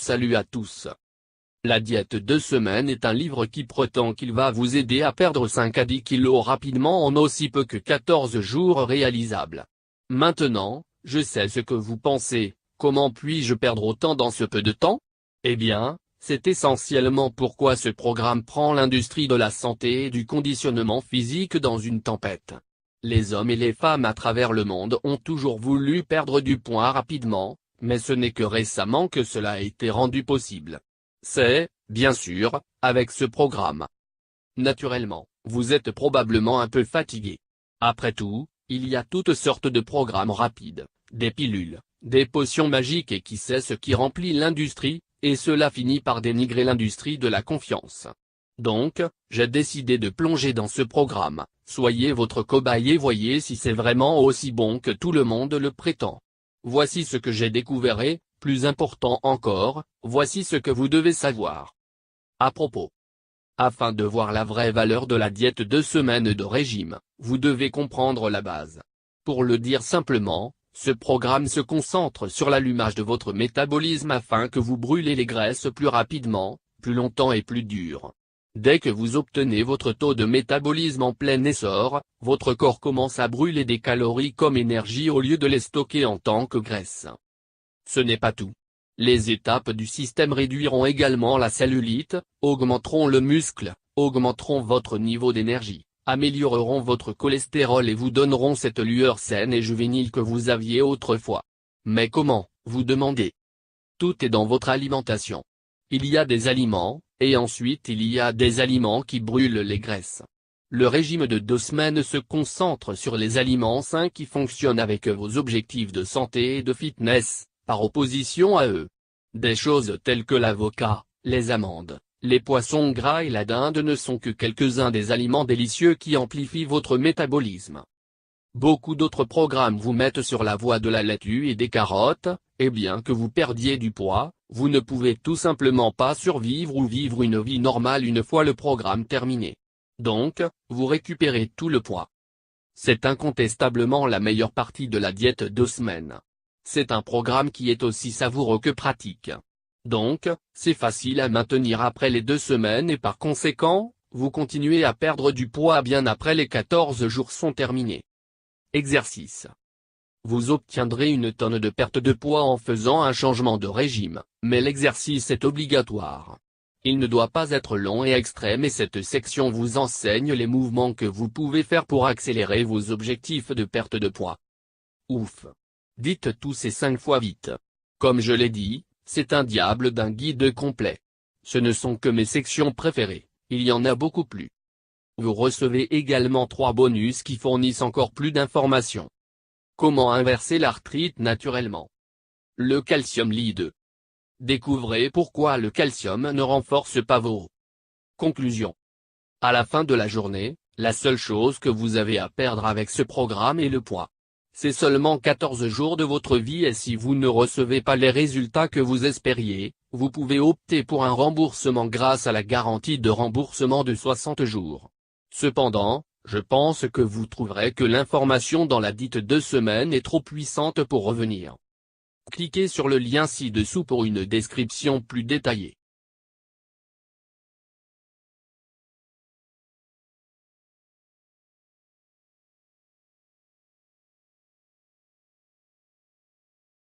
Salut à tous. La diète 2 semaines est un livre qui prétend qu'il va vous aider à perdre 5 à 10 kilos rapidement en aussi peu que 14 jours réalisables. Maintenant, je sais ce que vous pensez, comment puis-je perdre autant dans ce peu de temps? Eh bien, c'est essentiellement pourquoi ce programme prend l'industrie de la santé et du conditionnement physique dans une tempête. Les hommes et les femmes à travers le monde ont toujours voulu perdre du poids rapidement, mais ce n'est que récemment que cela a été rendu possible. C'est, bien sûr, avec ce programme. Naturellement, vous êtes probablement un peu fatigué. Après tout, il y a toutes sortes de programmes rapides, des pilules, des potions magiques et qui sait ce qui remplit l'industrie, et cela finit par dénigrer l'industrie de la confiance. Donc, j'ai décidé de plonger dans ce programme, soyez votre cobaye et voyez si c'est vraiment aussi bon que tout le monde le prétend. Voici ce que j'ai découvert et, plus important encore, voici ce que vous devez savoir. À propos. Afin de voir la vraie valeur de la diète 2 semaines de régime, vous devez comprendre la base. Pour le dire simplement, ce programme se concentre sur l'allumage de votre métabolisme afin que vous brûlez les graisses plus rapidement, plus longtemps et plus dur. Dès que vous obtenez votre taux de métabolisme en plein essor, votre corps commence à brûler des calories comme énergie au lieu de les stocker en tant que graisse. Ce n'est pas tout. Les étapes du système réduiront également la cellulite, augmenteront le muscle, augmenteront votre niveau d'énergie, amélioreront votre cholestérol et vous donneront cette lueur saine et juvénile que vous aviez autrefois. Mais comment, vous demandez? Tout est dans votre alimentation. Il y a des aliments, et ensuite il y a des aliments qui brûlent les graisses. Le régime de 2 semaines se concentre sur les aliments sains qui fonctionnent avec vos objectifs de santé et de fitness, par opposition à eux. Des choses telles que l'avocat, les amandes, les poissons gras et la dinde ne sont que quelques-uns des aliments délicieux qui amplifient votre métabolisme. Beaucoup d'autres programmes vous mettent sur la voie de la laitue et des carottes, et bien que vous perdiez du poids, vous ne pouvez tout simplement pas survivre ou vivre une vie normale une fois le programme terminé. Donc, vous récupérez tout le poids. C'est incontestablement la meilleure partie de la diète 2 semaines. C'est un programme qui est aussi savoureux que pratique. Donc, c'est facile à maintenir après les 2 semaines et par conséquent, vous continuez à perdre du poids bien après les 14 jours sont terminés. Exercice. Vous obtiendrez une tonne de perte de poids en faisant un changement de régime, mais l'exercice est obligatoire. Il ne doit pas être long et extrême et cette section vous enseigne les mouvements que vous pouvez faire pour accélérer vos objectifs de perte de poids. Ouf! Dites tous ces 5 fois vite. Comme je l'ai dit, c'est un diable d'un guide complet. Ce ne sont que mes sections préférées, il y en a beaucoup plus. Vous recevez également 3 bonus qui fournissent encore plus d'informations. Comment inverser l'arthrite naturellement? Le calcium Li2. Découvrez pourquoi le calcium ne renforce pas vos. Conclusion. À la fin de la journée, la seule chose que vous avez à perdre avec ce programme est le poids. C'est seulement 14 jours de votre vie et si vous ne recevez pas les résultats que vous espériez, vous pouvez opter pour un remboursement grâce à la garantie de remboursement de 60 jours. Cependant, je pense que vous trouverez que l'information dans la dite 2 semaines est trop puissante pour revenir. Cliquez sur le lien ci-dessous pour une description plus détaillée.